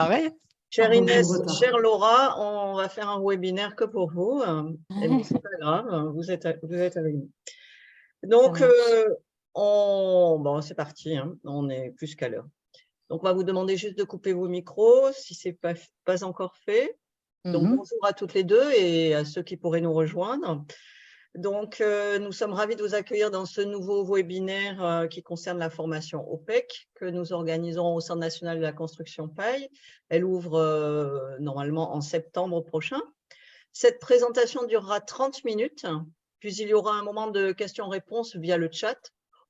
Pareil. Chère Inès, chère Laura, on va faire un webinaire que pour vous. Mais c'est pas grave, vous êtes avec nous. Donc, bon, c'est parti, hein, on est plus qu'à l'heure. Donc, on va vous demander juste de couper vos micros si ce n'est pas encore fait. Donc, bonjour à toutes les deux et à ceux qui pourraient nous rejoindre. Donc, nous sommes ravis de vous accueillir dans ce nouveau webinaire qui concerne la formation OPEC que nous organisons au Centre national de la construction paille. Elle ouvre normalement en septembre prochain. Cette présentation durera 30 minutes, puis il y aura un moment de questions-réponses via le chat.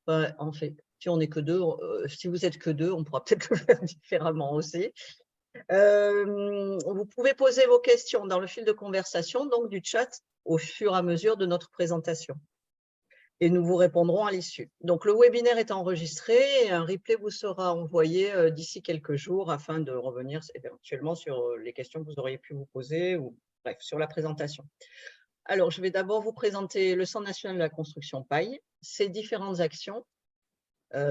En fait, si on n'est que deux, si vous êtes que deux, on pourra peut-être le faire différemment aussi. Vous pouvez poser vos questions dans le fil de conversation, donc du chat, au fur et à mesure de notre présentation. Et nous vous répondrons à l'issue. Donc, le webinaire est enregistré et un replay vous sera envoyé d'ici quelques jours afin de revenir éventuellement sur les questions que vous auriez pu vous poser ou bref, sur la présentation. Alors, je vais d'abord vous présenter le Centre national de la construction paille, ses différentes actions,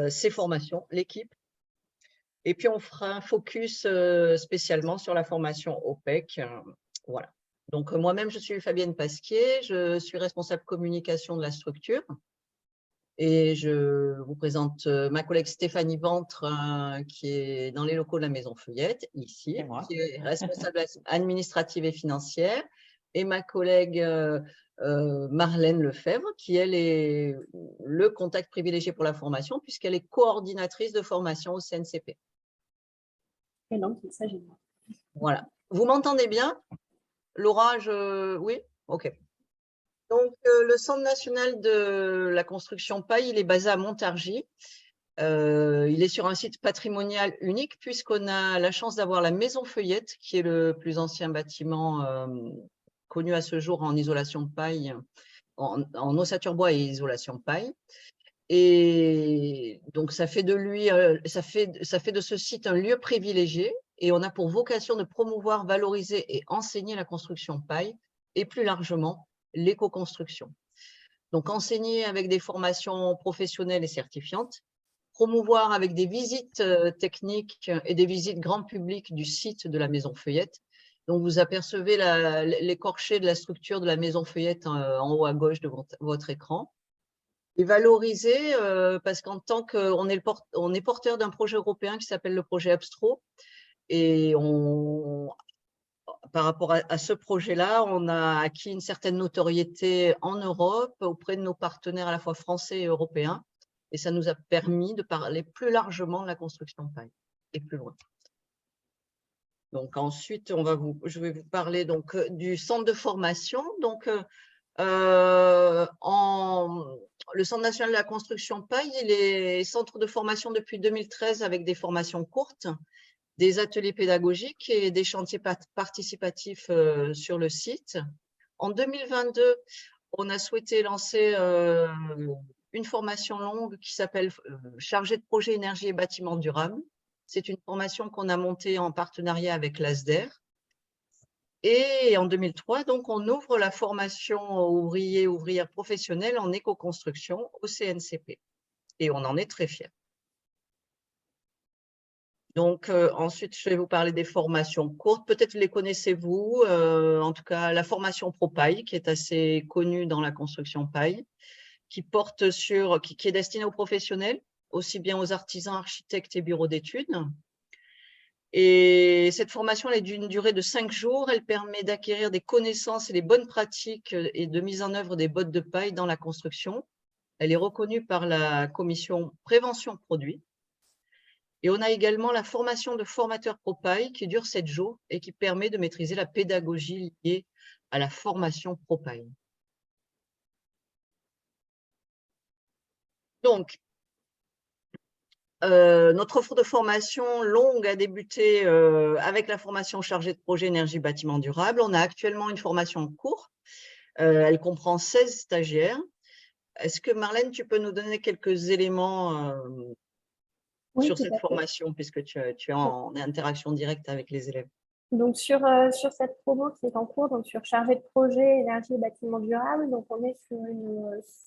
ses formations, l'équipe. Et puis, on fera un focus spécialement sur la formation OPEC. Voilà. Donc, moi-même, je suis Fabienne Pasquier, je suis responsable communication de la structure. Et je vous présente ma collègue Stéphanie Ventre, qui est dans les locaux de la Maison Feuillette, ici, qui est responsable administrative et financière. Et ma collègue Marlène Lefebvre, qui, elle, est le contact privilégié pour la formation, puisqu'elle est coordinatrice de formation au CNCP. Et donc, il s'agit de moi. Voilà. Vous m'entendez bien? Laura, oui? OK. Donc, le Centre national de la construction paille, il est basé à Montargis. Il est sur un site patrimonial unique puisqu'on a la chance d'avoir la Maison Feuillette, qui est le plus ancien bâtiment connu à ce jour en isolation paille, en ossature bois et isolation paille. Et donc, ça fait de lui, ça fait de ce site un lieu privilégié et on a pour vocation de promouvoir, valoriser et enseigner la construction paille et plus largement l'éco-construction. Donc, enseigner avec des formations professionnelles et certifiantes, promouvoir avec des visites techniques et des visites grand public du site de la Maison Feuillette. Donc, vous apercevez l'écorché de la structure de la Maison Feuillette en haut à gauche de votre écran. Et valoriser parce qu'en tant qu'on est porteur d'un projet européen qui s'appelle le projet Abstro et par rapport à ce projet-là, on a acquis une certaine notoriété en Europe auprès de nos partenaires à la fois français et européens et ça nous a permis de parler plus largement de la construction paille et plus loin. Donc ensuite, je vais vous parler donc du centre de formation. Donc le Centre national de la construction paille, il est centre de formation depuis 2013 avec des formations courtes, des ateliers pédagogiques et des chantiers participatifs sur le site. En 2022, on a souhaité lancer une formation longue qui s'appelle Chargé de projet énergie et bâtiments durables. C'est une formation qu'on a montée en partenariat avec l'ASDER. Et en 2003, donc, on ouvre la formation ouvrières professionnelles en éco-construction au CNCP. Et on en est très fiers. Donc, ensuite, je vais vous parler des formations courtes. Peut-être les connaissez-vous. En tout cas, la formation ProPaille, qui est assez connue dans la construction paille, qui est destinée aux professionnels, aussi bien aux artisans, architectes et bureaux d'études. Et cette formation elle est d'une durée de 5 jours. Elle permet d'acquérir des connaissances et des bonnes pratiques et de mise en œuvre des bottes de paille dans la construction. Elle est reconnue par la commission prévention produits. Et on a également la formation de formateur ProPaille qui dure 7 jours et qui permet de maîtriser la pédagogie liée à la formation ProPaille. Donc, notre offre de formation longue a débuté avec la formation chargée de projet énergie bâtiment durable. On a actuellement une formation en cours. Elle comprend 16 stagiaires. Est-ce que Marlène, tu peux nous donner quelques éléments sur cette formation puisque tu es en interaction directe avec les élèves? Donc, sur cette promo qui est en cours, donc sur chargé de projet énergie et bâtiment durable, donc on est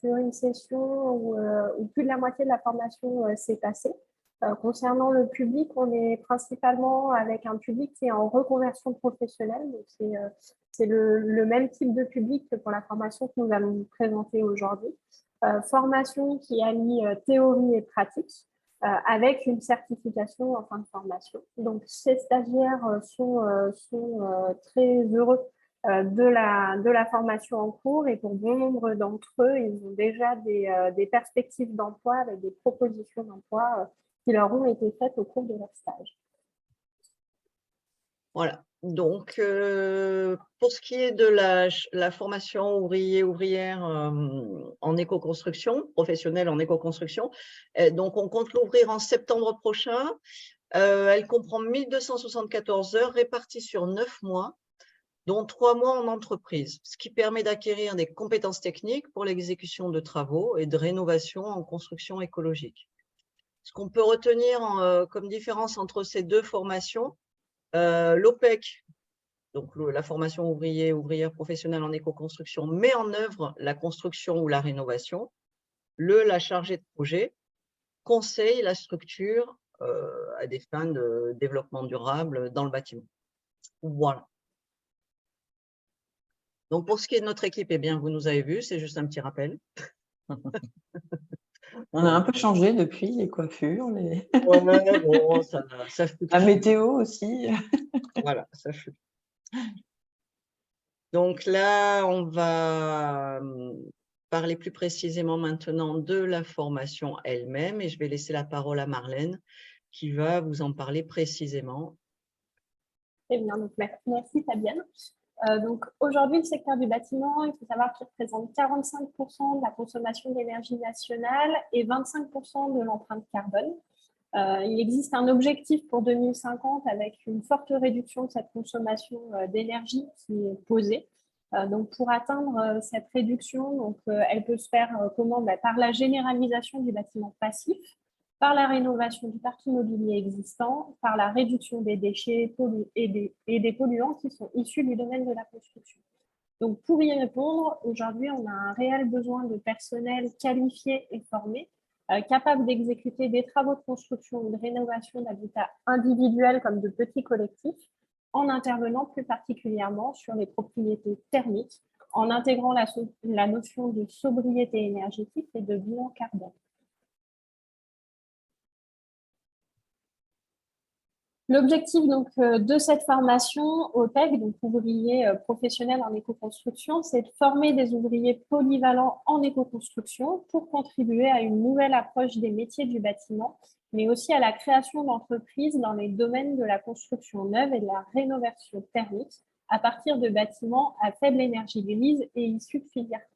sur une session où plus de la moitié de la formation s'est passée. Concernant le public, on est principalement avec un public qui est en reconversion professionnelle. Donc c'est le même type de public que pour la formation que nous allons vous présenter aujourd'hui. Formation qui allie théorie et pratique avec une certification en fin de formation. Donc ces stagiaires sont très heureux de la formation en cours et pour bon nombre d'entre eux, ils ont déjà des perspectives d'emploi avec des propositions d'emploi qui leur ont été faites au cours de leur stage. Voilà. Donc, pour ce qui est de la formation ouvrière en éco-construction, professionnelle en éco-construction, donc on compte l'ouvrir en septembre prochain. Elle comprend 1274 heures réparties sur 9 mois, dont 3 mois en entreprise, ce qui permet d'acquérir des compétences techniques pour l'exécution de travaux et de rénovation en construction écologique. Ce qu'on peut retenir comme différence entre ces deux formations, l'OPEC, donc la formation ouvrière professionnelle en éco-construction, met en œuvre la construction ou la rénovation. La chargé de projet conseille la structure à des fins de développement durable dans le bâtiment. Voilà. Donc, pour ce qui est de notre équipe, eh bien, vous nous avez vu, c'est juste un petit rappel. On a un peu changé depuis, les coiffures, Ouais, bon, ça la météo aussi. Voilà, ça fluctue. Donc là, on va parler plus précisément maintenant de la formation elle-même et je vais laisser la parole à Marlène qui va vous en parler précisément. Très bien, donc merci Fabienne. Donc aujourd'hui, le secteur du bâtiment, il faut savoir qu'il représente 45% de la consommation d'énergie nationale et 25% de l'empreinte carbone. Il existe un objectif pour 2050 avec une forte réduction de cette consommation d'énergie qui est posée. Donc pour atteindre cette réduction, donc, elle peut se faire comment? Par la généralisation du bâtiment passif, par la rénovation du parc immobilier existant, par la réduction des déchets et des polluants qui sont issus du domaine de la construction. Donc, pour y répondre, aujourd'hui, on a un réel besoin de personnel qualifié et formé, capable d'exécuter des travaux de construction ou de rénovation d'habitats individuels comme de petits collectifs, en intervenant plus particulièrement sur les propriétés thermiques, en intégrant la notion de sobriété énergétique et de bilan carbone. L'objectif donc de cette formation OPEC, donc ouvrier professionnel en éco-construction, c'est de former des ouvriers polyvalents en éco-construction pour contribuer à une nouvelle approche des métiers du bâtiment, mais aussi à la création d'entreprises dans les domaines de la construction neuve et de la rénovation thermique à partir de bâtiments à faible énergie grise et issus de filières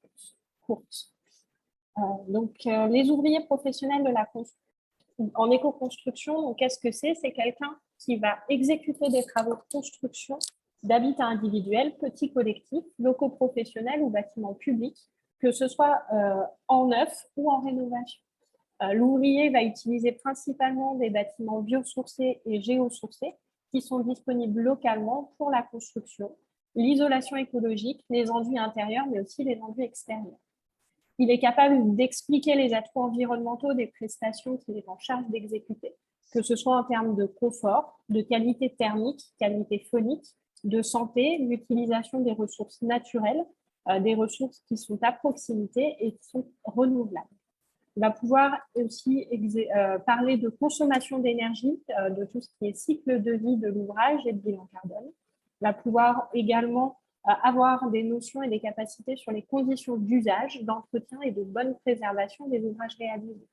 courtes. Les ouvriers professionnels de la en éco-construction, qu'est-ce que c'est? C'est quelqu'un qui va exécuter des travaux de construction d'habitats individuels, petits collectifs, locaux professionnels ou bâtiments publics, que ce soit en neuf ou en rénovation. L'ouvrier va utiliser principalement des bâtiments biosourcés et géosourcés qui sont disponibles localement pour la construction, l'isolation écologique, les enduits intérieurs, mais aussi les enduits extérieurs. Il est capable d'expliquer les atouts environnementaux des prestations qu'il est en charge d'exécuter, que ce soit en termes de confort, de qualité thermique, qualité phonique, de santé, l'utilisation des ressources naturelles, des ressources qui sont à proximité et qui sont renouvelables. Il va pouvoir aussi parler de consommation d'énergie, de tout ce qui est cycle de vie de l'ouvrage et de bilan carbone. Il va pouvoir également avoir des notions et des capacités sur les conditions d'usage, d'entretien et de bonne préservation des ouvrages réalisés.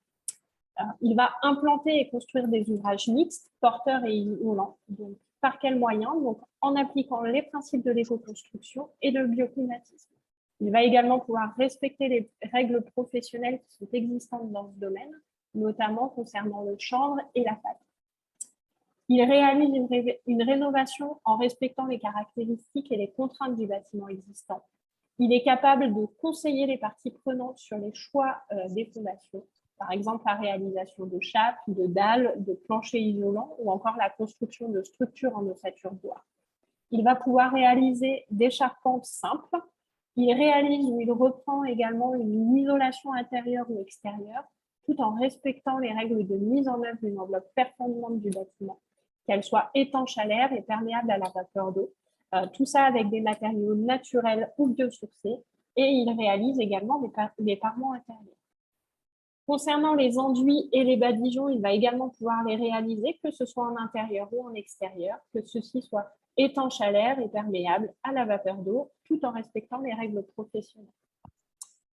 Il va implanter et construire des ouvrages mixtes, porteurs et isolants. Donc, par quels moyens? Donc, en appliquant les principes de l'éco-construction et de bioclimatisme. Il va également pouvoir respecter les règles professionnelles qui sont existantes dans ce domaine, notamment concernant le chanvre et la pâte. Il réalise une rénovation en respectant les caractéristiques et les contraintes du bâtiment existant. Il est capable de conseiller les parties prenantes sur les choix des fondations, par exemple la réalisation de chapes, de dalles, de planchers isolants ou encore la construction de structures en ossature bois. Il va pouvoir réaliser des charpentes simples. Il réalise ou il reprend également une isolation intérieure ou extérieure, tout en respectant les règles de mise en œuvre d'une enveloppe performante du bâtiment, qu'elle soit étanche à l'air et perméable à la vapeur d'eau. Tout ça avec des matériaux naturels ou biosourcés, et il réalise également des parements intérieurs. Concernant les enduits et les badigeons, il va également pouvoir les réaliser, que ce soit en intérieur ou en extérieur, que ceci soit étanche à l'air et perméable à la vapeur d'eau, tout en respectant les règles professionnelles.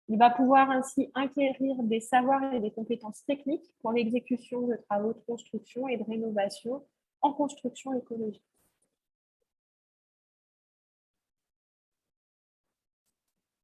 Il va pouvoir ainsi acquérir des savoirs et des compétences techniques pour l'exécution de travaux de construction et de rénovation en construction écologique.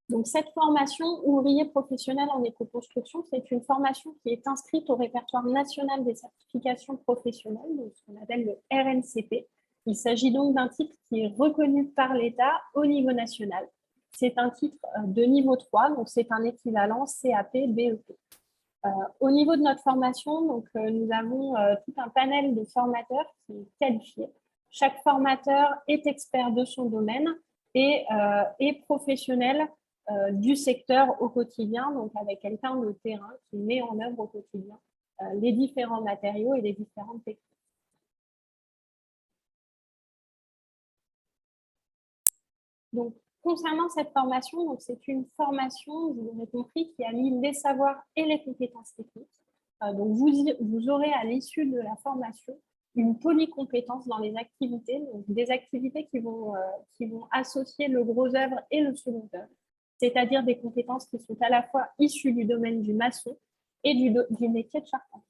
Donc, cette formation ouvrier professionnel en éco-construction, c'est une formation qui est inscrite au répertoire national des certifications professionnelles, donc ce qu'on appelle le RNCP. Il s'agit donc d'un titre qui est reconnu par l'État au niveau national. C'est un titre de niveau 3, donc c'est un équivalent CAP-BEP. Au niveau de notre formation, donc, nous avons tout un panel de formateurs qui est qualifié. Chaque formateur est expert de son domaine et est professionnel du secteur au quotidien, donc avec quelqu'un de terrain qui met en œuvre au quotidien les différents matériaux et les différentes techniques. Donc, concernant cette formation, c'est une formation, vous l'aurez compris, qui allie les savoirs et les compétences techniques. Donc, vous aurez à l'issue de la formation une polycompétence dans les activités, donc des activités qui vont associer le gros œuvre et le second œuvre, c'est-à-dire des compétences qui sont à la fois issues du domaine du maçon et du métier de charpentier.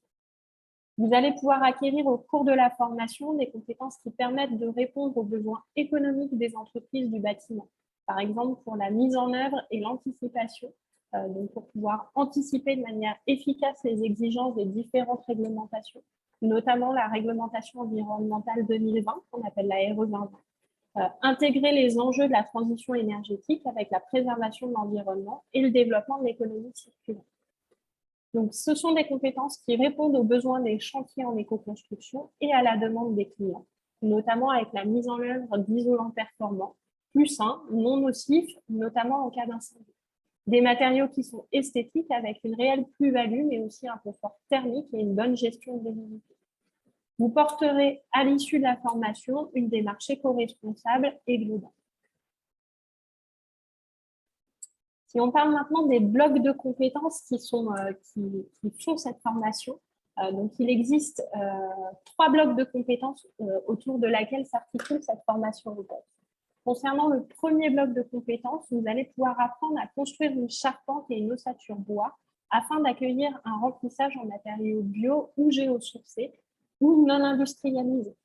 Vous allez pouvoir acquérir au cours de la formation des compétences qui permettent de répondre aux besoins économiques des entreprises du bâtiment. Par exemple, pour la mise en œuvre et l'anticipation, donc pour pouvoir anticiper de manière efficace les exigences des différentes réglementations, notamment la réglementation environnementale 2020, qu'on appelle la RE 2020. Intégrer les enjeux de la transition énergétique avec la préservation de l'environnement et le développement de l'économie circulaire. Donc, ce sont des compétences qui répondent aux besoins des chantiers en éco-construction et à la demande des clients, notamment avec la mise en œuvre d'isolants performants, plus sains, non nocifs, notamment en cas d'incendie. Des matériaux qui sont esthétiques avec une réelle plus-value, mais aussi un confort thermique et une bonne gestion de l'humidité. Vous porterez à l'issue de la formation une démarche éco-responsable et globale. Si on parle maintenant des blocs de compétences qui font cette formation, donc il existe 3 blocs de compétences autour de laquelle s'articule cette formation européenne. Concernant le premier bloc de compétences, vous allez pouvoir apprendre à construire une charpente et une ossature bois afin d'accueillir un remplissage en matériaux bio ou géosourcés ou non industrialisés.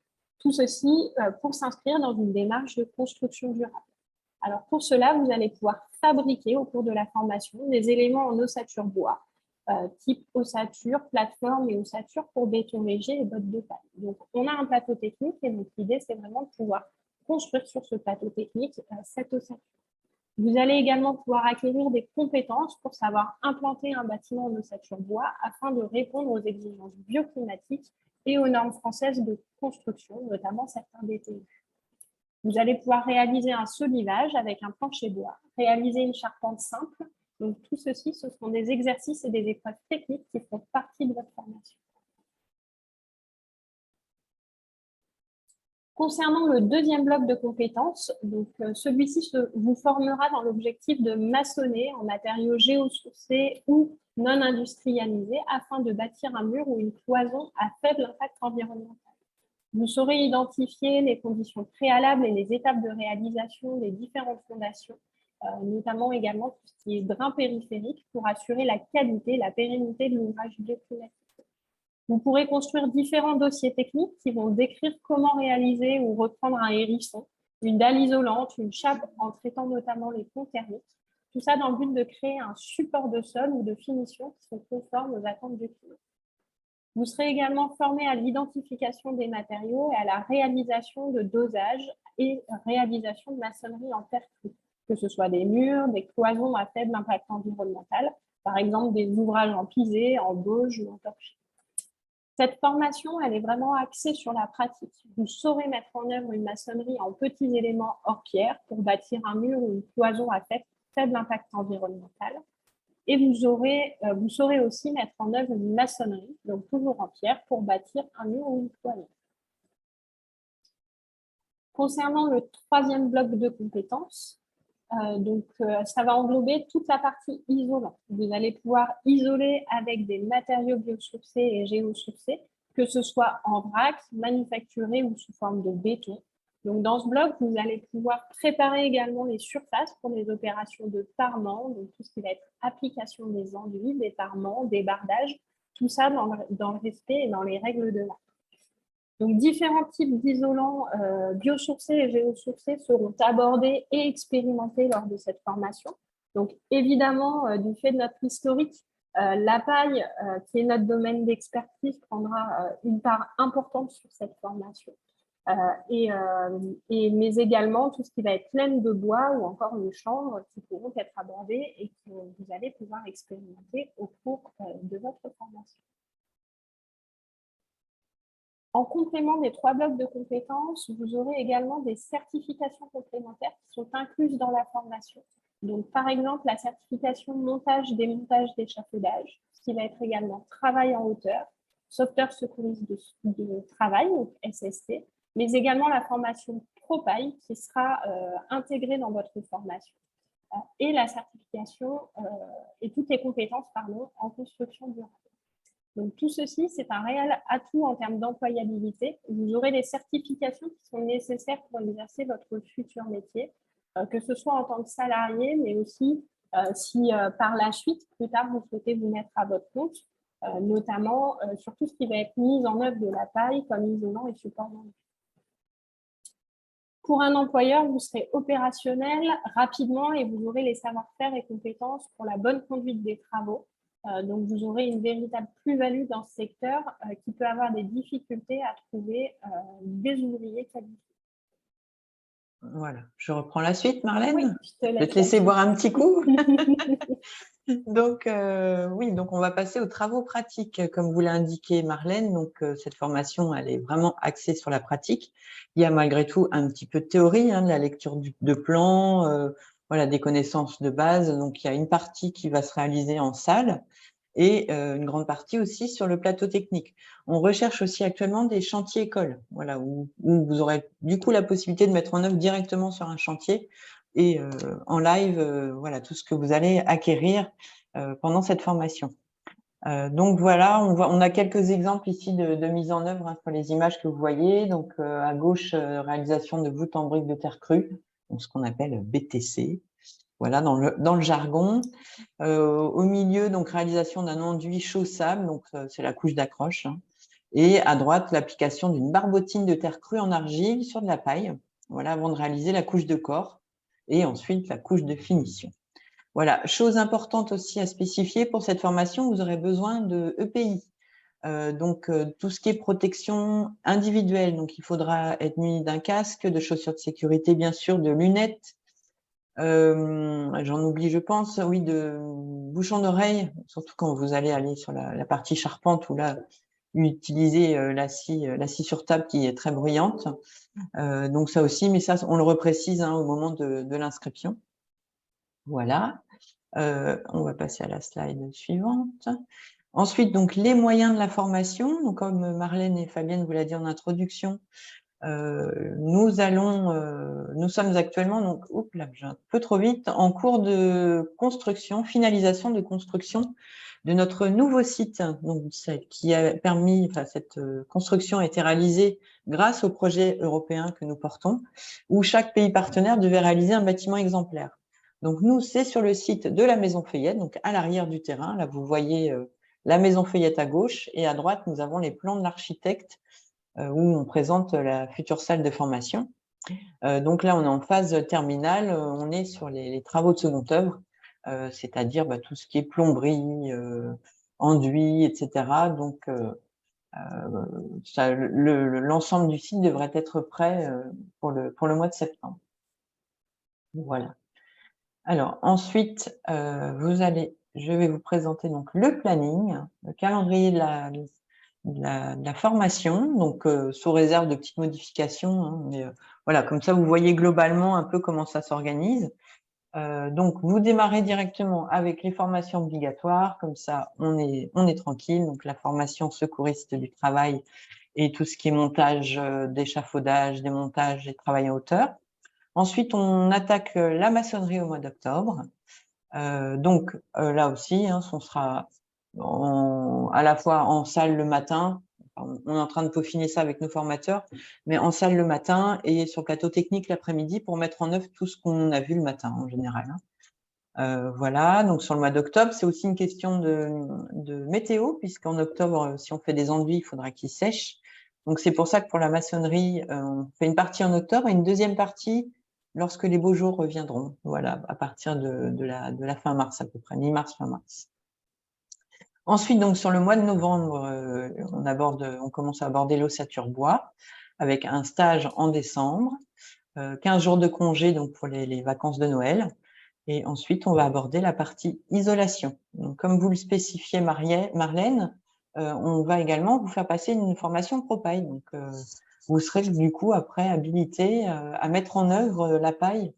Tout ceci pour s'inscrire dans une démarche de construction durable. Alors pour cela, vous allez pouvoir fabriquer au cours de la formation des éléments en ossature bois, type ossature, plateforme et ossature pour béton léger et bottes de paille. Donc on a un plateau technique et donc l'idée c'est vraiment de pouvoir construire sur ce plateau technique cette ossature. Vous allez également pouvoir acquérir des compétences pour savoir implanter un bâtiment en ossature bois afin de répondre aux exigences bioclimatiques et aux normes françaises de construction, notamment certains DTU. Vous allez pouvoir réaliser un solivage avec un plancher bois, réaliser une charpente simple. Donc, tout ceci, ce sont des exercices et des épreuves techniques qui font partie de votre formation. Concernant le deuxième bloc de compétences, celui-ci vous formera dans l'objectif de maçonner en matériaux géosourcés ou non industrialisés afin de bâtir un mur ou une cloison à faible impact environnemental. Vous saurez identifier les conditions préalables et les étapes de réalisation des différentes fondations, notamment également tout ce qui est drain périphérique pour assurer la qualité et la pérennité de l'ouvrage bioclimatique. Vous pourrez construire différents dossiers techniques qui vont décrire comment réaliser ou reprendre un hérisson, une dalle isolante, une chape en traitant notamment les ponts thermiques. Tout ça dans le but de créer un support de sol ou de finition qui sont conformes aux attentes du client. Vous serez également formé à l'identification des matériaux et à la réalisation de dosages et réalisation de maçonnerie en terre crue, que ce soit des murs, des cloisons à faible impact environnemental, par exemple des ouvrages en pisé, en bauge ou en torchis. Cette formation, elle est vraiment axée sur la pratique. Vous saurez mettre en œuvre une maçonnerie en petits éléments hors pierre pour bâtir un mur ou une cloison à faible impact environnemental. Et vous saurez aussi mettre en œuvre une maçonnerie, donc toujours en pierre, pour bâtir un mur ou une toile. Concernant le troisième bloc de compétences, ça va englober toute la partie isolant. Vous allez pouvoir isoler avec des matériaux biosourcés et géosourcés, que ce soit en vrac, manufacturé ou sous forme de béton. Donc, dans ce bloc, vous allez pouvoir préparer également les surfaces pour les opérations de parement, donc tout ce qui va être application des enduits, des parements, des bardages, tout ça dans le respect et dans les règles de l'art. Donc, différents types d'isolants biosourcés et géosourcés seront abordés et expérimentés lors de cette formation. Donc, évidemment, du fait de notre historique, la paille, qui est notre domaine d'expertise, prendra une part importante sur cette formation. Mais également tout ce qui va être laine de bois ou encore le chanvre qui pourront être abordés et que vous allez pouvoir expérimenter au cours de votre formation. En complément des 3 blocs de compétences, vous aurez également des certifications complémentaires qui sont incluses dans la formation. Donc, par exemple, la certification montage-démontage d'échafaudage, ce qui va être également travail en hauteur, sauveteur secouriste de travail, donc SST, mais également la formation ProPaille qui sera intégrée dans votre formation. Et la certification et toutes les compétences en construction durable. Donc, tout ceci, c'est un réel atout en termes d'employabilité. Vous aurez des certifications qui sont nécessaires pour exercer votre futur métier, que ce soit en tant que salarié, mais aussi si par la suite, plus tard, vous souhaitez vous mettre à votre compte, notamment sur tout ce qui va être mis en œuvre de la paille comme isolant et support d'enduit. Pour un employeur, vous serez opérationnel rapidement et vous aurez les savoir-faire et compétences pour la bonne conduite des travaux. Donc, vous aurez une véritable plus-value dans ce secteur qui peut avoir des difficultés à trouver des ouvriers qualifiés. Voilà, je reprends la suite, Marlène. Oui, je vais te laisser boire un petit coup. Donc, oui, donc on va passer aux travaux pratiques. Comme vous l'a indiqué Marlène, donc cette formation, elle est vraiment axée sur la pratique. Il y a malgré tout un petit peu de théorie, de la lecture de plans, voilà, des connaissances de base. Donc, il y a une partie qui va se réaliser en salle et une grande partie aussi sur le plateau technique. On recherche aussi actuellement des chantiers écoles, voilà, où vous aurez du coup la possibilité de mettre en œuvre directement sur un chantier et en live, voilà, tout ce que vous allez acquérir pendant cette formation. Donc voilà, on a quelques exemples ici de mise en œuvre sur les images que vous voyez. Donc à gauche, réalisation de voûte en briques de terre crue, donc ce qu'on appelle BTC. Voilà, dans le jargon. Au milieu, donc réalisation d'un enduit chaussable, donc c'est la couche d'accroche. Et à droite, l'application d'une barbotine de terre crue en argile sur de la paille, voilà, avant de réaliser la couche de corps et ensuite la couche de finition. Voilà, chose importante aussi à spécifier pour cette formation, vous aurez besoin de EPI. Donc, tout ce qui est protection individuelle, donc il faudra être muni d'un casque, de chaussures de sécurité, bien sûr, de lunettes. J'en oublie, je pense, oui, de bouchons d'oreille, surtout quand vous allez aller sur la partie charpente ou là, utiliser la scie sur table qui est très bruyante. Donc ça aussi, mais ça, on le reprécise au moment de l'inscription. Voilà. On va passer à la slide suivante. Ensuite, donc les moyens de la formation. Donc, comme Marlène et Fabienne vous l'a dit en introduction, nous sommes actuellement, donc, j'ai un peu trop vite, en cours de construction, finalisation de construction de notre nouveau site. Donc, qui a permis, cette construction a été réalisée grâce au projet européen que nous portons, où chaque pays partenaire devait réaliser un bâtiment exemplaire. Donc, nous, c'est sur le site de la Maison Feuillette, donc à l'arrière du terrain. Là, vous voyez la Maison Feuillette à gauche et à droite, nous avons les plans de l'architecte où on présente la future salle de formation. Donc là, on est en phase terminale, on est sur les travaux de seconde œuvre, c'est-à-dire tout ce qui est plomberie, enduit, etc. Donc, l'ensemble du site devrait être prêt pour le mois de septembre. Voilà. Alors, ensuite, je vais vous présenter donc le planning, le calendrier de la formation, donc sous réserve de petites modifications. Mais voilà, comme ça, vous voyez globalement un peu comment ça s'organise. Donc, vous démarrez directement avec les formations obligatoires, comme ça, on est tranquille. Donc, la formation secouriste du travail et tout ce qui est montage d'échafaudage, démontage et travail en hauteur. Ensuite, on attaque la maçonnerie au mois d'octobre. Donc, là aussi, hein, on sera à la fois en salle le matin. On est en train de peaufiner ça avec nos formateurs, mais en salle le matin et sur plateau technique l'après-midi pour mettre en œuvre tout ce qu'on a vu le matin en général. Voilà, donc sur le mois d'octobre, c'est aussi une question de météo, puisqu'en octobre, si on fait des enduits, il faudra qu'ils sèchent. Donc c'est pour ça que pour la maçonnerie, on fait une partie en octobre et une deuxième partie lorsque les beaux jours reviendront. Voilà, à partir de la fin mars à peu près, mi-mars, fin mars. Ensuite, donc sur le mois de novembre, on commence à aborder l'ossature bois avec un stage en décembre, 15 jours de congé donc pour les vacances de Noël. Et ensuite, on va aborder la partie isolation. Donc, comme vous le spécifiez, Marlène, on va également vous faire passer une formation Propaille. Donc, vous serez du coup après habilité à mettre en œuvre la paille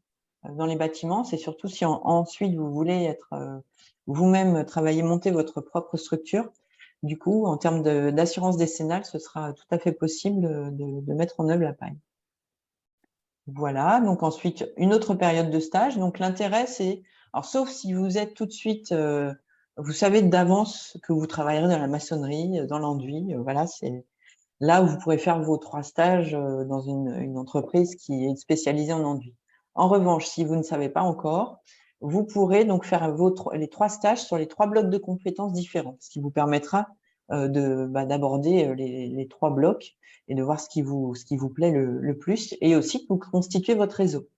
dans les bâtiments. C'est surtout si ensuite vous voulez être vous-même travailler, monter votre propre structure. Du coup, en termes d'assurance décennale, ce sera tout à fait possible de mettre en œuvre la paille. Voilà, donc ensuite, une autre période de stage. Donc l'intérêt, c'est, alors sauf si vous êtes tout de suite, vous savez d'avance que vous travaillerez dans la maçonnerie, dans l'enduit, voilà, c'est là où vous pourrez faire vos 3 stages dans une entreprise qui est spécialisée en enduit. En revanche, si vous ne savez pas encore, vous pourrez donc faire les 3 stages sur les 3 blocs de compétences différents, ce qui vous permettra d'aborder les 3 blocs et de voir ce qui vous plaît le plus, et aussi de vous constituer votre réseau,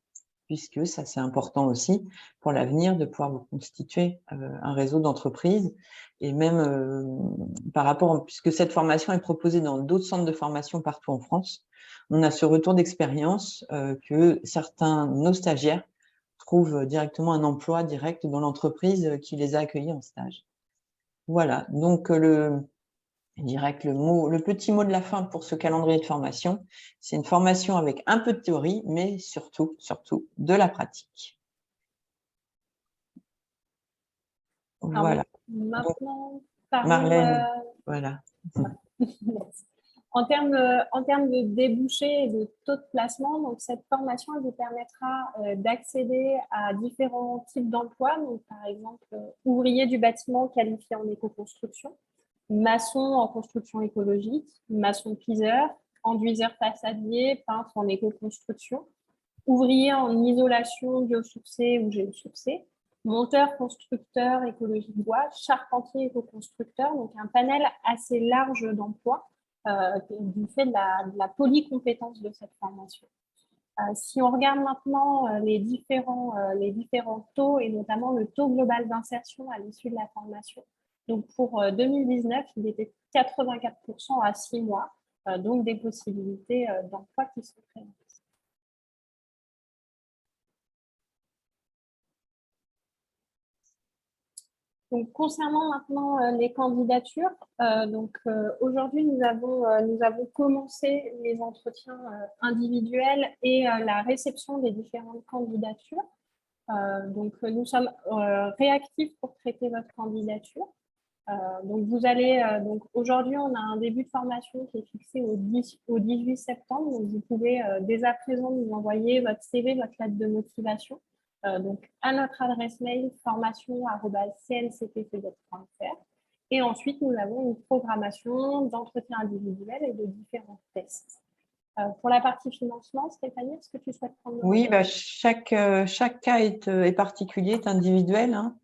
puisque ça c'est important aussi pour l'avenir de pouvoir vous constituer un réseau d'entreprises, et même par rapport, puisque cette formation est proposée dans d'autres centres de formation partout en France, on a ce retour d'expérience que certains de nos stagiaires trouvent directement un emploi direct dans l'entreprise qui les a accueillis en stage. Voilà, donc je dirais que le petit mot de la fin pour ce calendrier de formation, c'est une formation avec un peu de théorie, mais surtout de la pratique. Voilà. Maintenant, Marlène, voilà. En termes de débouchés et de taux de placement, donc cette formation elle vous permettra d'accéder à différents types d'emplois, donc par exemple ouvrier du bâtiment qualifié en éco-construction, maçon en construction écologique, maçon piseur, enduiseur façadier, peintre en éco-construction, ouvrier en isolation biosourcée ou géosourcée, monteur, constructeur, écologie de bois, charpentier, éco-constructeur, donc un panel assez large d'emplois du fait de la polycompétence de cette formation. Si on regarde maintenant les différents taux et notamment le taux global d'insertion à l'issue de la formation, donc pour 2019, il était 84% à 6 mois, donc des possibilités d'emploi qui sont présentes. Donc, concernant maintenant les candidatures, aujourd'hui nous avons commencé les entretiens individuels et la réception des différentes candidatures. Donc nous sommes réactifs pour traiter votre candidature. Donc aujourd'hui on a un début de formation qui est fixé au 18 septembre. Donc vous pouvez dès à présent nous envoyer votre CV, votre lettre de motivation. Donc à notre adresse mail formation@cnctfz.fr. Et ensuite, nous avons une programmation d'entretien individuel et de différents tests. Pour la partie financement, Stéphanie, est-ce que tu souhaites prendre le Oui, relais ? chaque cas est particulier, est individuel, hein.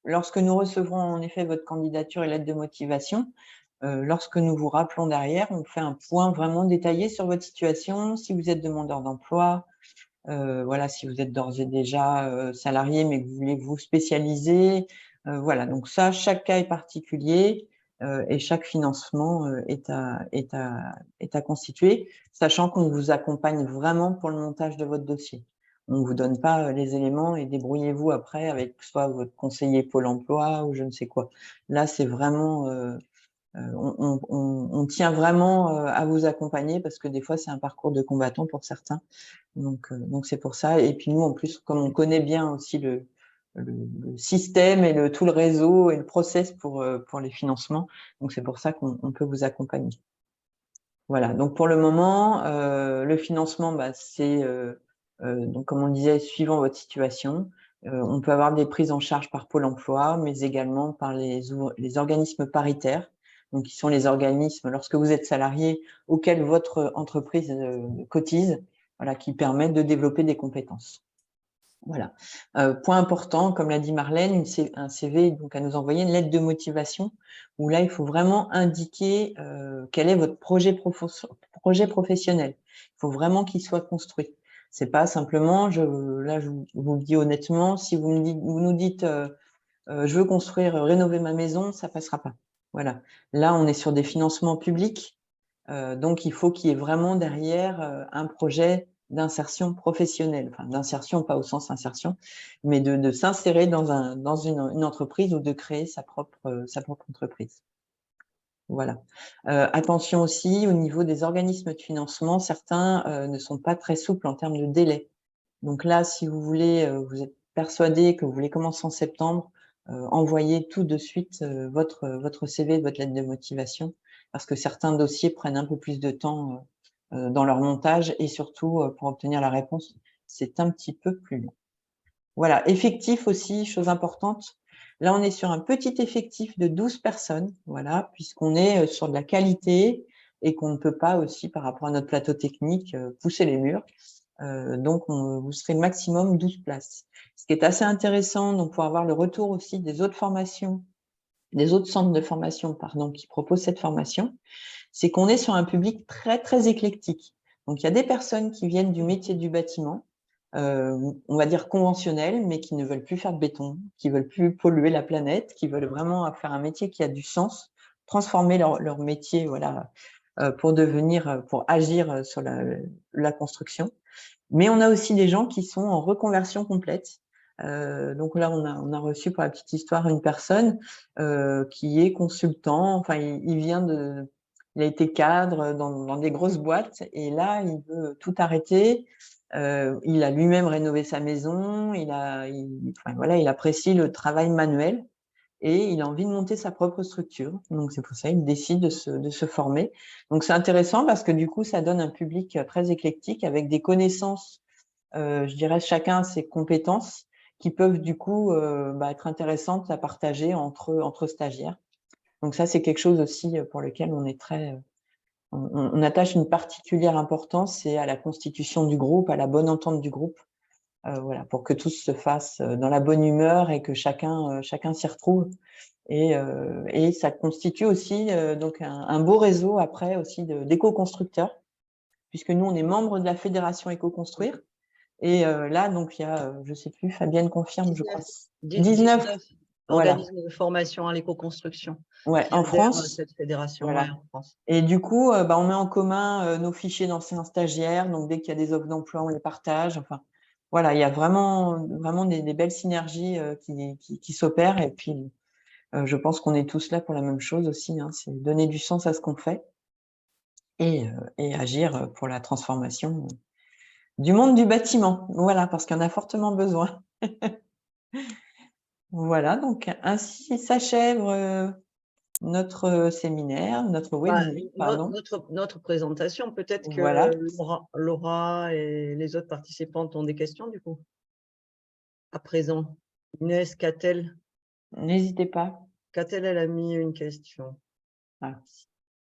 Lorsque nous recevrons en effet votre candidature et lettre de motivation, lorsque nous vous rappelons derrière, on fait un point vraiment détaillé sur votre situation, si vous êtes demandeur d'emploi, voilà, si vous êtes d'ores et déjà salarié mais que vous voulez vous spécialiser, voilà. Donc ça, chaque cas est particulier et chaque financement est à constituer, sachant qu'on vous accompagne vraiment pour le montage de votre dossier. On ne vous donne pas les éléments et débrouillez-vous après avec soit votre conseiller Pôle emploi ou je ne sais quoi. Là, c'est vraiment on tient vraiment à vous accompagner parce que des fois, c'est un parcours de combattant pour certains. Donc c'est pour ça. Et puis nous, en plus, comme on connaît bien aussi le système et tout le réseau et le process pour les financements, donc c'est pour ça qu'on peut vous accompagner. Voilà. Donc pour le moment, le financement, c'est donc comme on disait, suivant votre situation. On peut avoir des prises en charge par Pôle emploi, mais également par les organismes paritaires, donc qui sont les organismes, lorsque vous êtes salarié, auxquels votre entreprise cotise, voilà, qui permettent de développer des compétences. Voilà. Point important, comme l'a dit Marlène, un CV donc à nous envoyer, une lettre de motivation, où là, il faut vraiment indiquer quel est votre projet professionnel. Il faut vraiment qu'il soit construit. C'est pas simplement, là, je vous le dis honnêtement, si vous nous dites je veux construire, rénover ma maison, ça passera pas. Voilà. Là, on est sur des financements publics, donc il faut qu'il y ait vraiment derrière un projet d'insertion professionnelle, enfin d'insertion pas au sens insertion, mais de s'insérer dans une entreprise ou de créer sa propre entreprise. Voilà. Attention aussi au niveau des organismes de financement, certains ne sont pas très souples en termes de délai. Donc là, si vous voulez, vous êtes persuadé que vous voulez commencer en septembre, envoyez tout de suite votre CV, votre lettre de motivation, parce que certains dossiers prennent un peu plus de temps dans leur montage et surtout pour obtenir la réponse, c'est un petit peu plus long. Voilà, effectif aussi, chose importante. Là, on est sur un petit effectif de 12 personnes, voilà, puisqu'on est sur de la qualité et qu'on ne peut pas aussi, par rapport à notre plateau technique, pousser les murs. Donc, vous serez maximum 12 places. Ce qui est assez intéressant, donc pour avoir le retour aussi des autres formations, des autres centres de formation, pardon, qui proposent cette formation, c'est qu'on est sur un public très, très éclectique. Donc, il y a des personnes qui viennent du métier du bâtiment, on va dire conventionnel, mais qui ne veulent plus faire de béton, qui veulent plus polluer la planète, qui veulent vraiment faire un métier qui a du sens, transformer leur métier, voilà, pour agir sur la construction. Mais on a aussi des gens qui sont en reconversion complète. Donc là, on a reçu pour la petite histoire une personne qui est consultant. Enfin, il a été cadre dans des grosses boîtes et là, il veut tout arrêter. Il a lui-même rénové sa maison. Il apprécie le travail manuel et il a envie de monter sa propre structure. Donc c'est pour ça qu'il décide de se former. Donc c'est intéressant parce que du coup, ça donne un public très éclectique avec des connaissances, je dirais chacun ses compétences qui peuvent du coup être intéressantes à partager entre stagiaires. Donc ça, c'est quelque chose aussi pour lequel on attache une particulière importance, c'est à la constitution du groupe, à la bonne entente du groupe, voilà, pour que tout se fasse dans la bonne humeur et que chacun s'y retrouve. Et ça constitue aussi donc un beau réseau après aussi d'éco-constructeurs, puisque nous, on est membre de la Fédération Éco-Construire. Et là, donc, il y a, je ne sais plus, Fabienne confirme, je crois. 19 organismes de formation à l'éco-construction. Ouais, en France. Cette fédération, voilà. Ouais, en France. Et du coup, on met en commun nos fichiers d'anciens stagiaires. Donc, dès qu'il y a des offres d'emploi, on les partage. Enfin, voilà, il y a vraiment des belles synergies qui s'opèrent. Et puis, je pense qu'on est tous là pour la même chose aussi, hein, c'est donner du sens à ce qu'on fait et agir pour la transformation du monde du bâtiment. Voilà, parce qu'il y en a fortement besoin. Voilà, donc ainsi s'achève notre séminaire, notre webinaire, pardon. Notre présentation, peut-être que voilà. Laura et les autres participantes ont des questions du coup. À présent, Inès, qu'a-t-elle? N'hésitez pas. Qu'a-t-elle, elle a mis une question. Ah.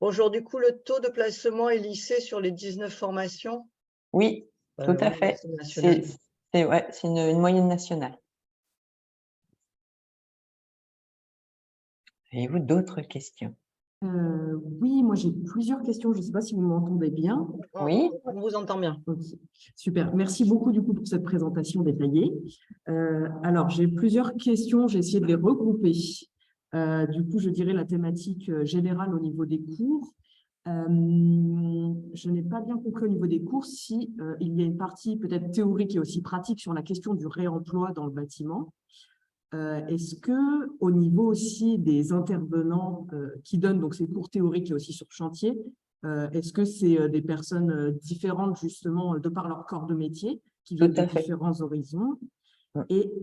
Bonjour, du coup, le taux de placement est lissé sur les 19 formations? Oui, tout à fait. C'est une moyenne nationale. Avez-vous d'autres questions? Oui, moi j'ai plusieurs questions. Je ne sais pas si vous m'entendez bien. Oui. On vous entend bien. Okay. Super. Merci beaucoup du coup pour cette présentation détaillée. Alors, j'ai plusieurs questions. J'ai essayé de les regrouper. Du coup, je dirais la thématique générale au niveau des cours. Je n'ai pas bien compris au niveau des cours si il y a une partie peut-être théorique et aussi pratique sur la question du réemploi dans le bâtiment. Est-ce que au niveau aussi des intervenants qui donnent donc ces cours théoriques et aussi sur chantier, est-ce que c'est des personnes différentes justement de par leur corps de métier qui viennent Tout de à fait. différents horizons? Ouais. Et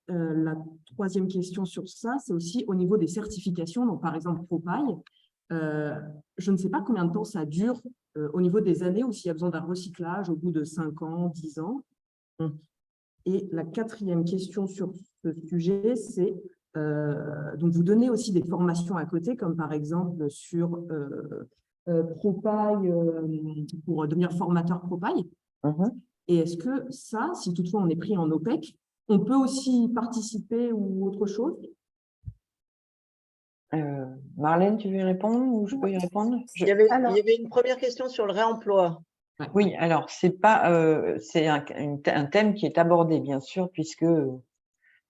la troisième question sur ça, c'est aussi au niveau des certifications. Donc, par exemple, ProPaille, je ne sais pas combien de temps ça dure au niveau des années ou s'il y a besoin d'un recyclage au bout de 5 ans, 10 ans. Et la quatrième question sur ce sujet, c'est donc vous donnez aussi des formations à côté, comme par exemple sur ProPaille pour devenir formateur ProPaille. Et est-ce que ça, si toutefois on est pris en OPEC, on peut aussi participer ou autre chose? Marlène, tu veux y répondre ou je peux y répondre? Il y avait une première question sur le réemploi. Oui, alors c'est pas, c'est un thème qui est abordé bien sûr puisque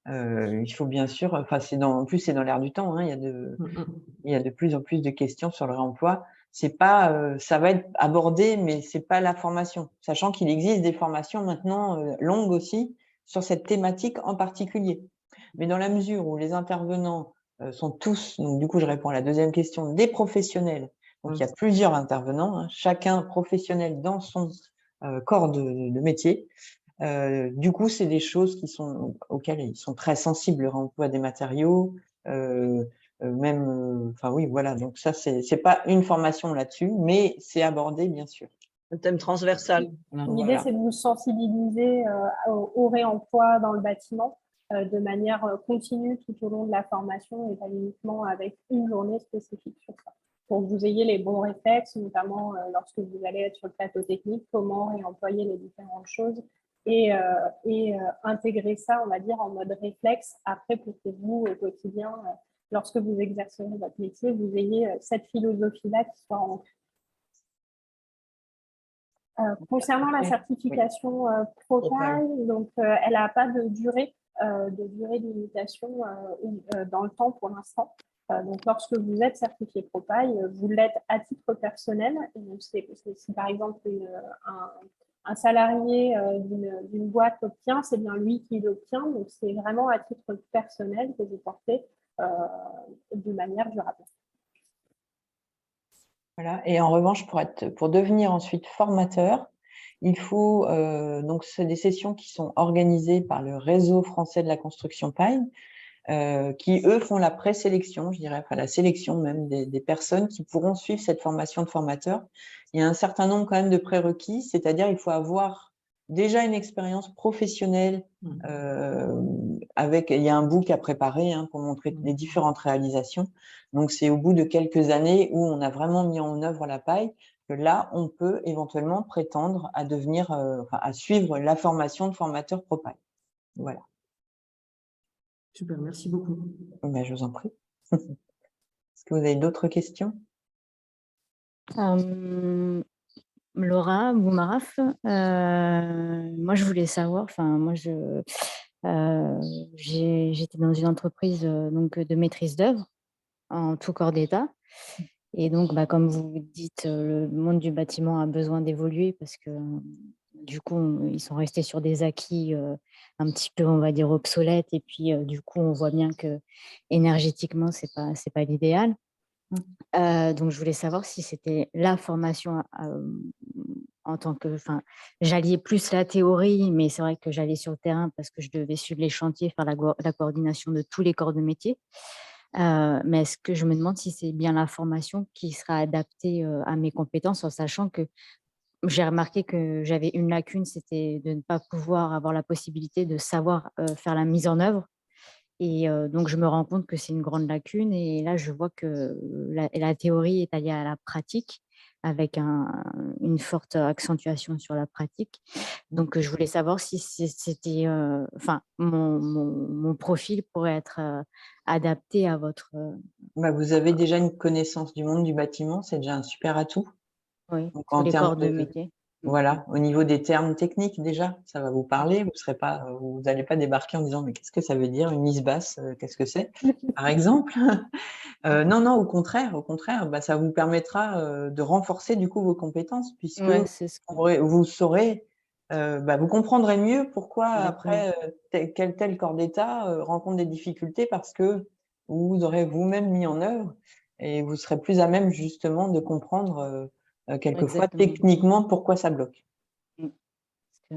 il faut bien sûr, enfin en plus c'est dans l'air du temps, hein, il y a de plus en plus de questions sur le réemploi. C'est pas, ça va être abordé, mais c'est pas la formation, sachant qu'il existe des formations maintenant longues aussi sur cette thématique en particulier. Mais dans la mesure où les intervenants sont tous, donc du coup je réponds à la deuxième question, des professionnels. Donc il y a plusieurs intervenants, hein, chacun professionnel dans son corps de métier. Du coup, c'est des choses auxquelles ils sont très sensibles, le réemploi des matériaux, même, enfin oui, voilà. Donc ça, c'est pas une formation là-dessus, mais c'est abordé, bien sûr. Un thème transversal. L'idée, c'est de vous sensibiliser au réemploi dans le bâtiment de manière continue tout au long de la formation et pas uniquement avec une journée spécifique sur ça. Pour que vous ayez les bons réflexes, notamment lorsque vous allez être sur le plateau technique, comment réemployer les différentes choses et intégrer ça, on va dire, en mode réflexe après pour que vous, au quotidien, lorsque vous exercerez votre métier, vous ayez cette philosophie-là qui soit ancrée. Concernant la certification ProPaille, donc elle n'a pas de durée de limitation dans le temps pour l'instant. Donc lorsque vous êtes certifié ProPaille, vous l'êtes à titre personnel. Et donc si par exemple un salarié d'une boîte l'obtient, c'est bien lui qui l'obtient. Donc c'est vraiment à titre personnel que vous portez de manière durable. Voilà. Et en revanche, pour devenir ensuite formateur, il faut, donc c'est des sessions qui sont organisées par le réseau français de la construction paille, qui eux font la présélection, je dirais, enfin la sélection même des personnes qui pourront suivre cette formation de formateur. Il y a un certain nombre quand même de prérequis, c'est-à-dire il faut avoir déjà une expérience professionnelle il y a un book à préparer pour montrer les différentes réalisations. Donc, c'est au bout de quelques années où on a vraiment mis en œuvre la paille que là, on peut éventuellement prétendre à devenir, à suivre la formation de formateur ProPaille. Voilà. Super, merci beaucoup. Ben, je vous en prie. Est-ce que vous avez d'autres questions? Laura Boumaraf, moi je voulais savoir, moi j'étais dans une entreprise donc de maîtrise d'œuvre en tout corps d'État, et donc comme vous dites, le monde du bâtiment a besoin d'évoluer parce que du coup ils sont restés sur des acquis un petit peu, on va dire, obsolètes, et puis du coup on voit bien que énergétiquement c'est pas l'idéal. Donc je voulais savoir si c'était la formation en tant que, j'alliais plus la théorie, mais c'est vrai que j'allais sur le terrain parce que je devais suivre les chantiers, faire la coordination de tous les corps de métier. Mais est-ce que je me demande si c'est bien la formation qui sera adaptée à mes compétences, en sachant que j'ai remarqué que j'avais une lacune, c'était de ne pas pouvoir avoir la possibilité de savoir faire la mise en œuvre. Et donc, je me rends compte que c'est une grande lacune. Et là, je vois que la théorie est alliée à la pratique, avec une forte accentuation sur la pratique. Donc, je voulais savoir si c'était, mon profil pourrait être adapté à votre… Vous avez déjà une connaissance du monde du bâtiment, c'est déjà un super atout. Oui, Donc, tous les corps de métier. Voilà, au niveau des termes techniques, déjà, ça va vous parler. Vous n'allez pas débarquer en disant mais qu'est-ce que ça veut dire une ISBAS, qu'est-ce que c'est, par exemple. Non, au contraire, ça vous permettra de renforcer du coup vos compétences, puisque Ouais, c'est ce que… vous saurez vous comprendrez mieux pourquoi D'accord. après tel corps d'État rencontre des difficultés parce que vous aurez vous-même mis en œuvre et vous serez plus à même justement de comprendre quelquefois Exactement. techniquement pourquoi ça bloque. Parce que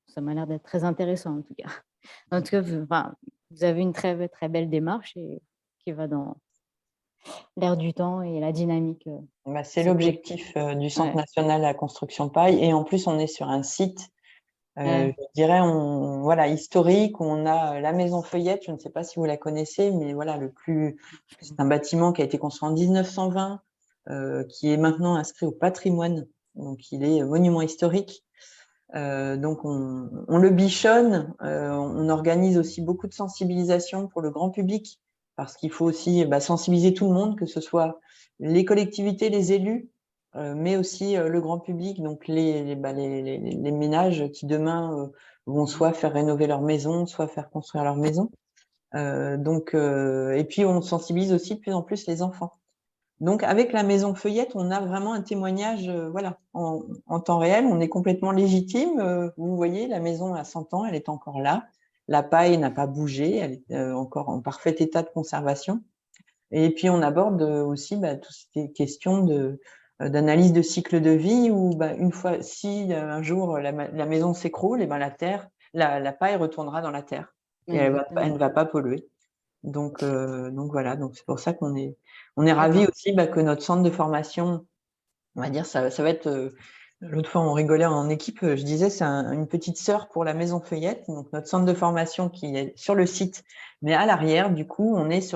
ça m'a l'air d'être très intéressant en tout cas. En tout cas, vous avez une très, très belle démarche et qui va dans l'air du temps et la dynamique. C'est l'objectif du Centre national de la construction paille et en plus on est sur un site je dirais voilà, historique où on a la maison Feuillette, je ne sais pas si vous la connaissez, mais voilà, c'est un bâtiment qui a été construit en 1920, qui est maintenant inscrit au patrimoine, donc il est monument historique. Donc on le bichonne, on organise aussi beaucoup de sensibilisation pour le grand public, parce qu'il faut aussi sensibiliser tout le monde, que ce soit les collectivités, les élus, mais aussi le grand public, donc les ménages qui demain vont soit faire rénover leur maison, soit faire construire leur maison. Et puis on sensibilise aussi de plus en plus les enfants. Donc, avec la maison Feuillette, on a vraiment un témoignage voilà, en temps réel. On est complètement légitime. Vous voyez, la maison a 100 ans, elle est encore là. La paille n'a pas bougé, elle est encore en parfait état de conservation. Et puis, on aborde aussi toutes ces questions d'analyse de cycle de vie où une fois, si un jour la maison s'écroule, et la terre, la paille retournera dans la terre et elle ne va pas polluer. Donc voilà, donc c'est pour ça qu'on est ravis aussi que notre centre de formation, on va dire, ça va être, l'autre fois on rigolait en équipe, je disais c'est une petite sœur pour la maison Feuillette, donc notre centre de formation qui est sur le site, mais à l'arrière, du coup, on est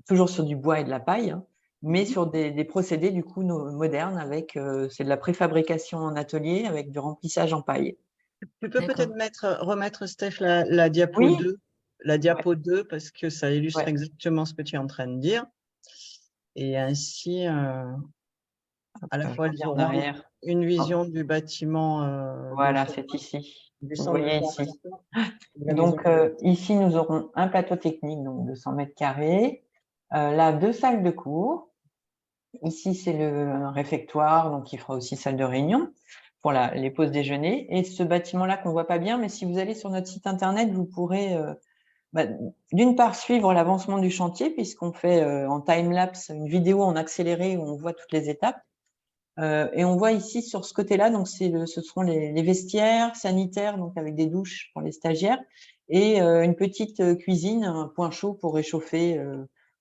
toujours sur du bois et de la paille, hein, mais sur des procédés du coup modernes avec, c'est de la préfabrication en atelier avec du remplissage en paille. Tu peux peut-être remettre, Steph, la diapo 2. La diapo 2, parce que ça illustre exactement ce que tu es en train de dire. Et ainsi, à la fois, elles auront une vision du bâtiment. Voilà, c'est ici. Vous voyez ici. Donc, ici, nous aurons un plateau technique donc de 100 mètres carrés. Là, 2 salles de cours. Ici, c'est le réfectoire, donc il fera aussi salle de réunion pour les pauses déjeuner. Et ce bâtiment-là qu'on ne voit pas bien, mais si vous allez sur notre site internet, vous pourrez d'une part suivre l'avancement du chantier, puisqu'on fait en time-lapse une vidéo en accéléré où on voit toutes les étapes. Et on voit ici sur ce côté-là, donc ce seront les vestiaires sanitaires, donc avec des douches pour les stagiaires, et une petite cuisine, un point chaud pour réchauffer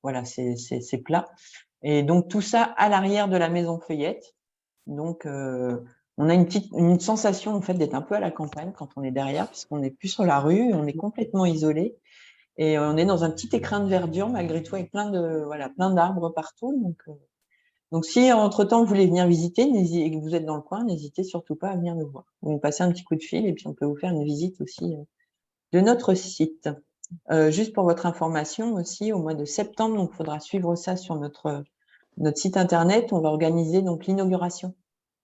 voilà, ces plats. Et donc tout ça à l'arrière de la maison Feuillette. Donc on a une sensation en fait d'être un peu à la campagne quand on est derrière, puisqu'on n'est plus sur la rue, on est complètement isolé. Et on est dans un petit écrin de verdure malgré tout avec plein d'arbres partout. Donc, si entre-temps vous voulez venir visiter et que vous êtes dans le coin, n'hésitez surtout pas à venir nous voir. Vous nous passez un petit coup de fil et puis on peut vous faire une visite aussi de notre site. Juste pour votre information aussi, au mois de septembre, donc il faudra suivre ça sur notre site internet, on va organiser donc l'inauguration.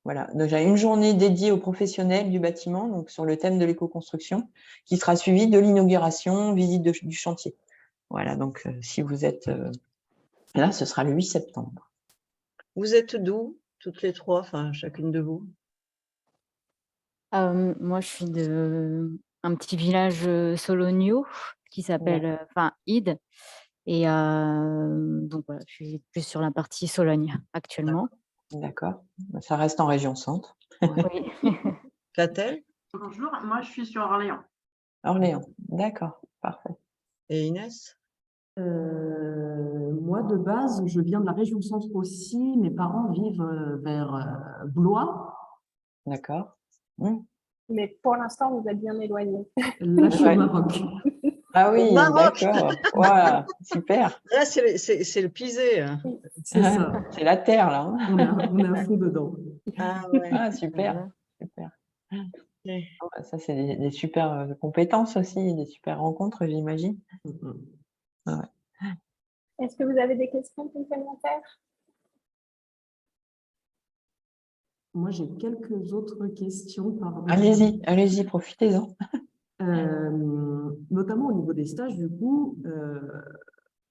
Voilà, déjà une journée dédiée aux professionnels du bâtiment, donc sur le thème de l'éco-construction, qui sera suivie de l'inauguration, visite du chantier. Voilà, donc si vous êtes là, ce sera le 8 septembre. Vous êtes d'où, toutes les trois, enfin chacune de vous? Moi, je suis d'un petit village sologno qui s'appelle Ide. Et donc voilà, je suis plus sur la partie Sologne actuellement. D'accord, ça reste en région centre. Oui. Catel? Bonjour, moi je suis sur Orléans. Orléans, d'accord, parfait. Et Inès? Moi, de base, je viens de la région centre aussi. Mes parents vivent vers Blois. D'accord. Mais pour l'instant, vous êtes bien éloigné. Là, je suis au Maroc. Ah oui, d'accord. Wow, super. Là, c'est le pisé. Hein. C'est ça. C'est la terre, là. Hein. On est à fond dedans. Ah ouais. Ah, super. Super. Okay. Ça, c'est des super compétences aussi, des super rencontres, j'imagine. Ah ouais. Est-ce que vous avez des questions complémentaires? Moi, j'ai quelques autres questions. Allez-y, profitez-en. Notamment au niveau des stages, du coup,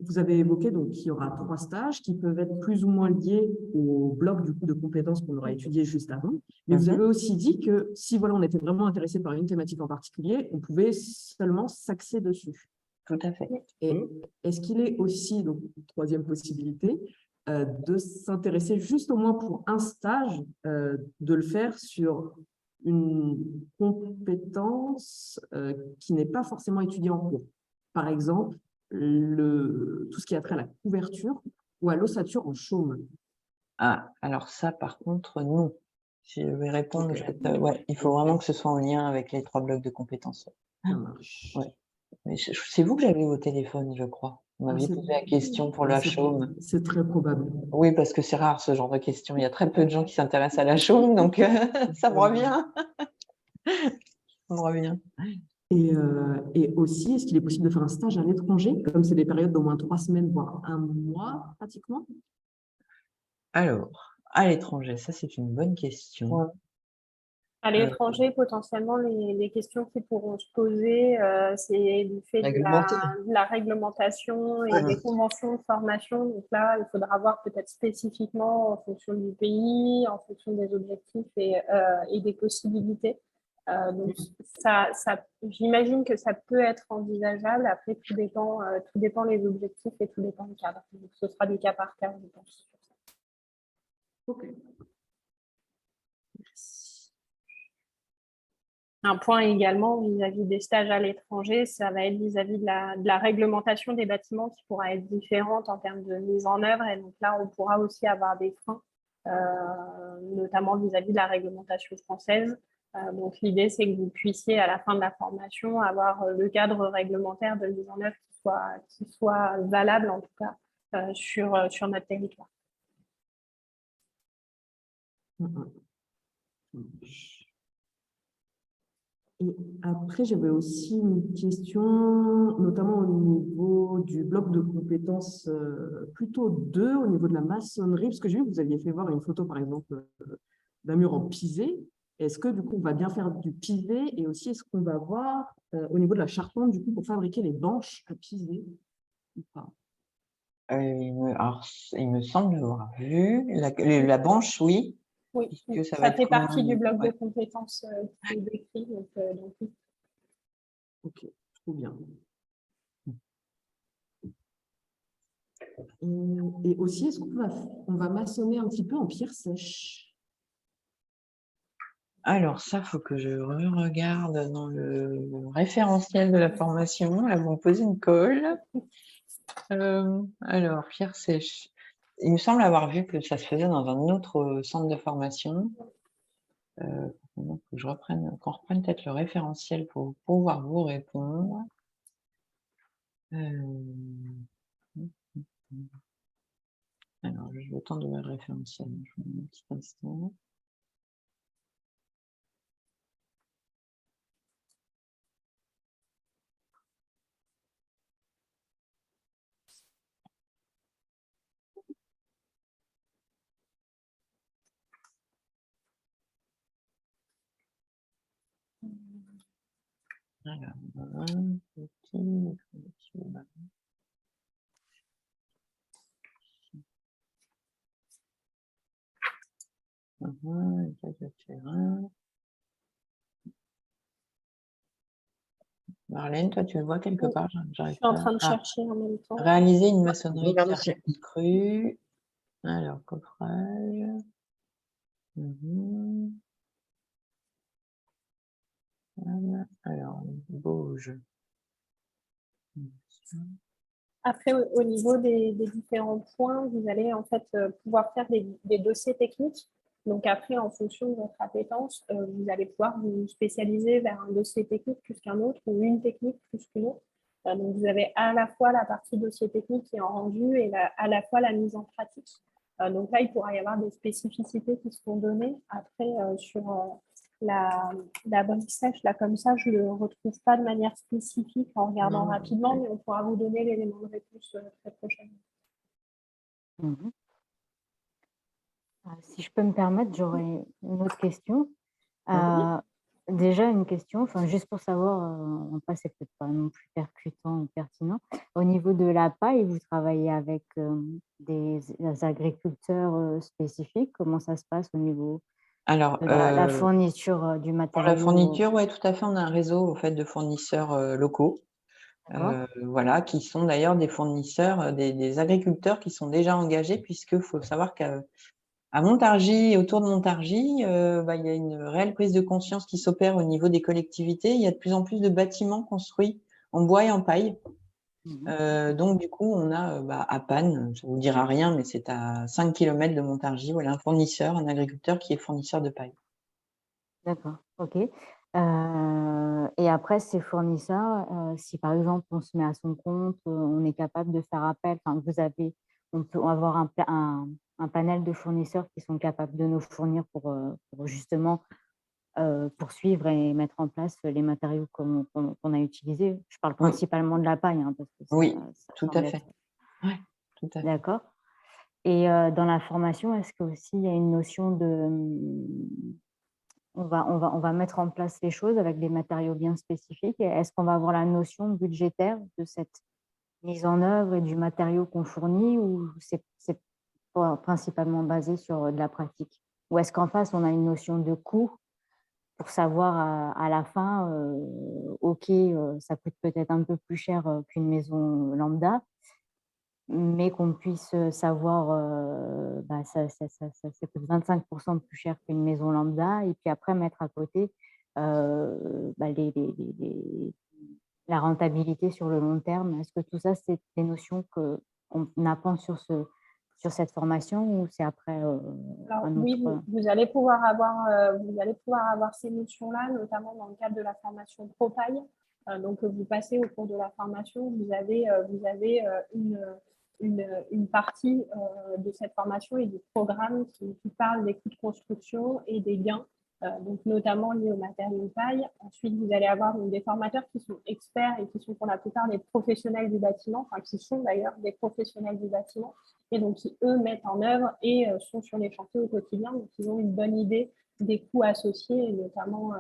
vous avez évoqué donc qu'il y aura 3 stages qui peuvent être plus ou moins liés au bloc du coup, de compétences qu'on aura étudié juste avant. Mais vous avez aussi dit que si voilà, on était vraiment intéressé par une thématique en particulier, on pouvait seulement s'axer dessus. Tout à fait. Et est-ce qu'il est aussi, donc, troisième possibilité, de s'intéresser juste au moins pour un stage, de le faire sur une compétence qui n'est pas forcément étudiée en cours. Par exemple, tout ce qui a trait à la couverture ou à l'ossature en chaume. Ah, alors ça, par contre, non. Si je vais répondre, ouais, il faut vraiment que ce soit en lien avec les 3 blocs de compétences. Ça marche. Ouais. Mais c'est vous que j'avais au téléphone, je crois. Vous m'aviez posé la question pour la chaume. C'est très probable. Oui, parce que c'est rare ce genre de questions. Il y a très peu de gens qui s'intéressent à la chaume, donc ça me revient. Ça me revient. Et aussi, est-ce qu'il est possible de faire un stage à l'étranger, comme c'est des périodes d'au moins 3 semaines, voire 1 mois pratiquement? Alors, à l'étranger, ça c'est une bonne question. À l'étranger, potentiellement, les questions qui pourront se poser, c'est du fait de la réglementation et des conventions de formation. Donc là, il faudra voir peut-être spécifiquement en fonction du pays, en fonction des objectifs et des possibilités. Donc j'imagine que ça peut être envisageable. Après, tout dépend les objectifs et tout dépend du cadre. Donc, ce sera du cas par cas, je pense. Ok. Un point également vis-à-vis des stages à l'étranger, ça va être vis-à-vis de la réglementation des bâtiments qui pourra être différente en termes de mise en œuvre. Et donc là, on pourra aussi avoir des freins, notamment vis-à-vis de la réglementation française. Donc l'idée, c'est que vous puissiez, à la fin de la formation, avoir le cadre réglementaire de mise en œuvre qui soit valable, en tout cas, sur notre territoire. Et après, j'avais aussi une question, notamment au niveau du bloc de compétences plutôt 2, au niveau de la maçonnerie, parce que j'ai vu que vous aviez fait voir une photo, par exemple, d'un mur en pisé. Est-ce que, du coup, on va bien faire du pisé et aussi, est-ce qu'on va voir au niveau de la charpente, du coup, pour fabriquer les banches à piser ou pas? Alors, il me semble avoir vu. La banche, oui. Oui, Ça ça fait partie du bloc de compétences qui est décrit. Donc, ok, trop bien. Et aussi, est-ce qu'on va maçonner un petit peu en pierre sèche? Alors ça, il faut que je regarde dans le référentiel de la formation. Là, vous me posez une colle. Alors, pierre sèche. Il me semble avoir vu que ça se faisait dans un autre centre de formation. Donc, qu'on reprenne peut-être le référentiel pour pouvoir vous répondre. Alors, je vais le temps de voir le référentiel. Je vous mets un petit instant. Alors, Marlène, toi, tu le vois quelque part? je suis en train de chercher en même temps. Réaliser une maçonnerie crue. Alors, coffrage. Voilà. Alors, Bauge. Après, au niveau des différents points, vous allez en fait pouvoir faire des dossiers techniques. Donc après, en fonction de votre appétence, vous allez pouvoir vous spécialiser vers un dossier technique plus qu'un autre ou une technique plus qu'une autre. Donc vous avez à la fois la partie dossier technique qui est en rendu et à la fois la mise en pratique. Donc là, il pourra y avoir des spécificités qui seront données. Après, sur la banque sèche, là, comme ça, je ne le retrouve pas de manière spécifique en regardant rapidement, mais on pourra vous donner l'élément de réponse très prochainement. Si je peux me permettre, j'aurais une autre question. déjà une question, enfin, juste pour savoir, après c'est peut-être pas non plus percutant ou pertinent. Au niveau de la paille, vous travaillez avec, des agriculteurs, spécifiques? Comment ça se passe au niveau Alors, de la fourniture, du pour la matériau? fourniture, ouais, tout à fait, on a un réseau, au fait, de fournisseurs, locaux, D'accord. voilà, qui sont d'ailleurs des fournisseurs, des agriculteurs qui sont déjà engagés puisque faut savoir qu'à Montargis et autour de Montargis, bah, il y a une réelle prise de conscience qui s'opère au niveau des collectivités. Il y a de plus en plus de bâtiments construits en bois et en paille. Mmh. Donc du coup, on a, bah, à Panne, ça vous dira rien, mais c'est à 5 kilomètres de Montargis, voilà, un fournisseur, un agriculteur qui est fournisseur de paille. D'accord, OK. Et après ces fournisseurs, si par exemple on se met à son compte, on est capable de faire appel, enfin on peut avoir un panel de fournisseurs qui sont capables de nous fournir pour justement, poursuivre et mettre en place les matériaux qu'on a utilisés. Je parle Oui, principalement de la paille, hein, parce que oui, ça tout à semble fait. être Ouais, tout à fait. d'accord. Et dans la formation, est-ce qu'aussi il y a une notion de, on va mettre en place les choses avec des matériaux bien spécifiques et est-ce qu'on va avoir la notion budgétaire de cette mise en œuvre et du matériau qu'on fournit ou c'est principalement basé sur de la pratique? Ou est-ce qu'en face, on a une notion de coût pour savoir à la fin, OK, ça coûte peut-être un peu plus cher, qu'une maison lambda, mais qu'on puisse, savoir, bah, ça coûte 25 plus cher qu'une maison lambda et puis après mettre à côté, bah, la rentabilité sur le long terme. Est-ce que tout ça, c'est des notions qu'on apprend sur cette formation ou c'est après, Alors un oui, autre, vous allez pouvoir avoir ces notions-là, notamment dans le cadre de la formation ProPaille. Donc, vous passez au cours de la formation, vous avez une partie de cette formation et du programme qui parle des coûts de construction et des gains, donc notamment liés aux matériaux paille. Ensuite, vous allez avoir donc, des formateurs qui sont experts et qui sont pour la plupart des professionnels du bâtiment, enfin qui sont d'ailleurs des professionnels du bâtiment, et donc qui, eux, mettent en œuvre et sont sur les chantiers au quotidien. Donc, ils ont une bonne idée des coûts associés, et notamment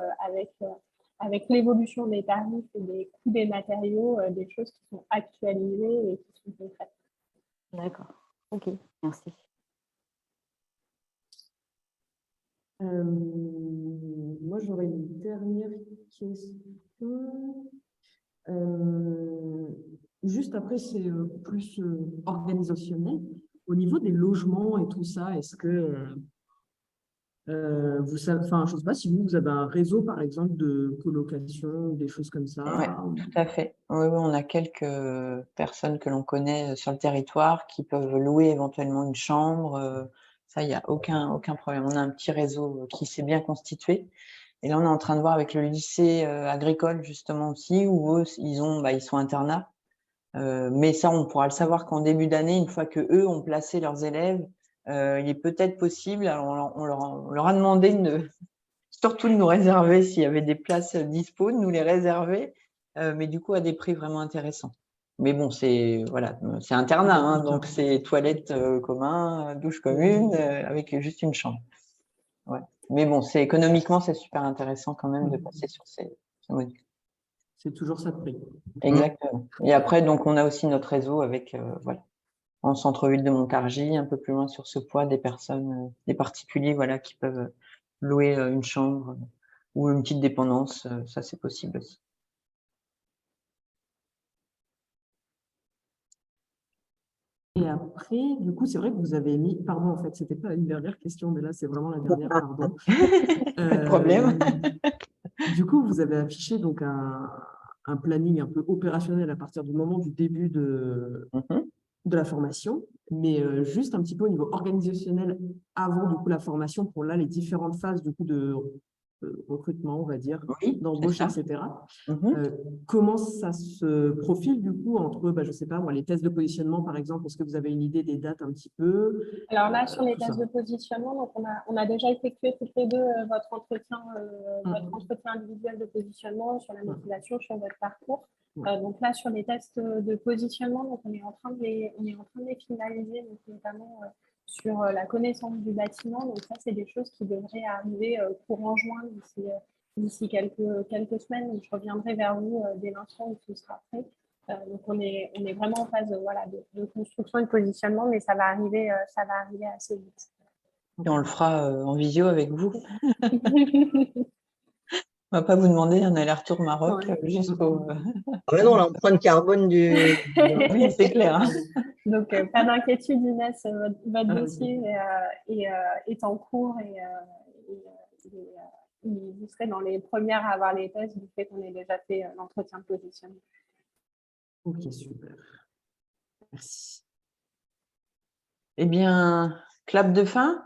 avec l'évolution des tarifs et des coûts des matériaux, des choses qui sont actualisées et qui sont concrètes. d'accord. OK, merci. Moi, j'aurais une dernière question. Juste après, c'est plus organisationnel. Au niveau des logements et tout ça, est-ce que vous savez, enfin, je ne sais pas si vous avez un réseau, par exemple, de colocation ou des choses comme Ouais, ça. tout à fait. Oui, oui, on a quelques personnes que l'on connaît sur le territoire qui peuvent louer éventuellement une chambre. Ça, il n'y a aucun problème. On a un petit réseau qui s'est bien constitué. Et là, on est en train de voir avec le lycée agricole, justement, aussi, où eux, ils sont internats. Mais ça, on pourra le savoir qu'en début d'année, une fois que eux ont placé leurs élèves, il est peut-être possible, alors on leur a demandé surtout de nous réserver s'il y avait des places dispo, de nous les réserver, mais du coup à des prix vraiment intéressants. Mais bon, c'est voilà, c'est internat, hein, donc c'est toilettes commun, douche commune, avec juste une chambre. Ouais. Mais bon, c'est économiquement, c'est super intéressant quand même de passer sur ces modules. C'est toujours ça de prix. Exactement. Et après, donc, on a aussi notre réseau avec, voilà, en centre-ville de Montargis, un peu plus loin sur ce poids, des personnes, des particuliers, voilà, qui peuvent louer une chambre ou une petite dépendance, ça c'est possible aussi. Et après, du coup, c'est vrai que vous avez mis, pardon, en fait, c'était pas une dernière question, mais là, c'est vraiment la dernière, pardon. Pas de problème. Du coup, vous avez affiché donc un planning un peu opérationnel à partir du moment du début de la formation, mais juste un petit peu au niveau organisationnel avant du coup la formation pour là les différentes phases du coup de recrutement, on va dire, Oui, d'embauche, c'est ça. etc. Comment ça se profile du coup entre, bah, je sais pas moi, les tests de positionnement par exemple, est-ce que vous avez une idée des dates un petit peu? Alors là, sur les Tout ça. tests de positionnement, donc on a déjà effectué toutes les deux votre entretien individuel de positionnement sur la motivation, sur votre parcours. Donc là, sur les tests de positionnement, donc on est en train de les finaliser, donc notamment sur la connaissance du bâtiment. Donc ça, c'est des choses qui devraient arriver courant juin d'ici quelques semaines. Donc, je reviendrai vers vous dès l'instant où tout sera prêt. Donc, on est vraiment en phase voilà, de construction et de positionnement, mais ça va arriver assez vite. Et on le fera en visio avec vous. On ne va pas vous demander un aller-retour Maroc jusqu'au… Ah mais non, l'empreinte carbone du… Oui, c'est clair. Hein. Donc, pas d'inquiétude, Inès, votre Ah, dossier est en cours et vous serez dans les premières à avoir les tests du fait qu'on ait déjà fait l'entretien de positionnement. Ok, super. Merci. Eh bien, clap de fin,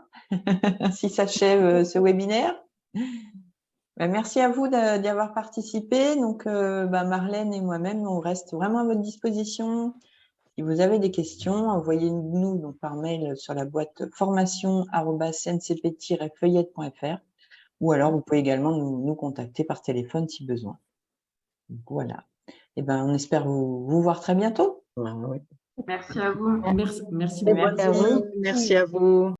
si s'achève ce webinaire. Merci à vous d'y avoir participé. Donc, Marlène et moi-même, on reste vraiment à votre disposition. Si vous avez des questions, envoyez-nous donc par mail sur la boîte formation@cncp-feuillette.fr ou alors vous pouvez également nous contacter par téléphone si besoin. Donc, voilà. Et on espère vous voir très bientôt. Ah, oui. Merci à vous. Merci Très beaucoup. bonne journée. Merci à vous.